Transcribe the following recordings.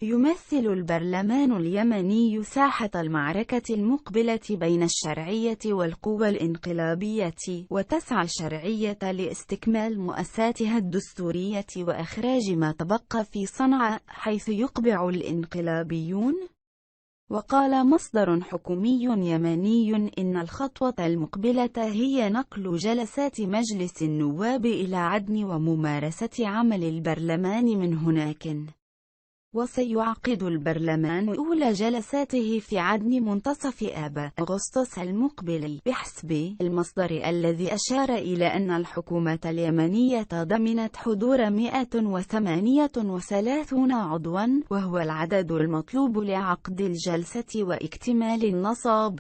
يمثل البرلمان اليمني ساحة المعركة المقبلة بين الشرعية والقوى الانقلابية، وتسعى الشرعية لاستكمال مؤسساتها الدستورية وإخراج ما تبقى في صنعاء، حيث يقبع الانقلابيون. وقال مصدر حكومي يمني إن الخطوة المقبلة هي نقل جلسات مجلس النواب إلى عدن وممارسة عمل البرلمان من هناك. وسيعقد البرلمان أولى جلساته في عدن منتصف آب أغسطس المقبل، بحسب المصدر الذي أشار إلى أن الحكومة اليمنية ضمنت حضور 138 عضواً، وهو العدد المطلوب لعقد الجلسة واكتمال النصاب.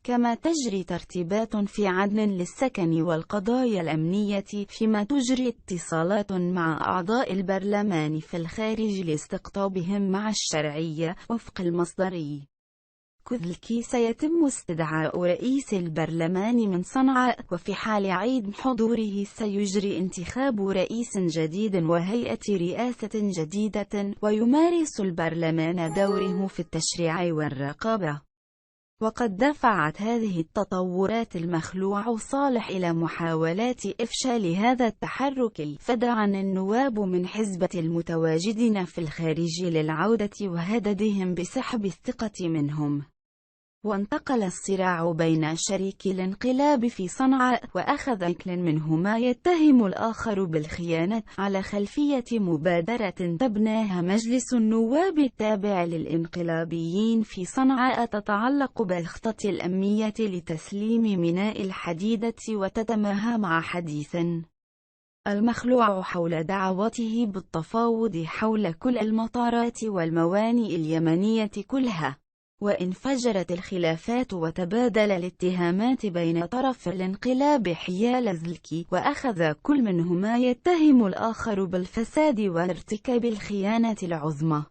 كما تجري ترتيبات في عدن للسكن والقضايا الأمنية، فيما تجري اتصالات مع أعضاء البرلمان في الخارج لاستقطابهم مع الشرعية. وفق المصدر، كذلك سيتم استدعاء رئيس البرلمان من صنعاء، وفي حال عدم حضوره سيجري انتخاب رئيس جديد وهيئة رئاسة جديدة، ويمارس البرلمان دوره في التشريع والرقابة. وقد دفعت هذه التطورات المخلوع صالح إلى محاولات إفشال هذا التحرك، فدعا النواب من حزبة المتواجدين في الخارج للعودة وهددهم بسحب الثقة منهم. وانتقل الصراع بين شريكي الانقلاب في صنعاء، وأخذ كل منهما يتهم الآخر بالخيانة، على خلفية مبادرة تبناها مجلس النواب التابع للانقلابيين في صنعاء، تتعلق بالخطة الأمنية لتسليم ميناء الحديدة، وتتماهى مع حديث المخلوع حول دعوته بالتفاوض حول كل المطارات والموانئ اليمنية كلها. وانفجرت الخلافات وتبادل الاتهامات بين طرف الانقلاب حيال زلكي، وأخذ كل منهما يتهم الآخر بالفساد وارتكاب الخيانة العظمى.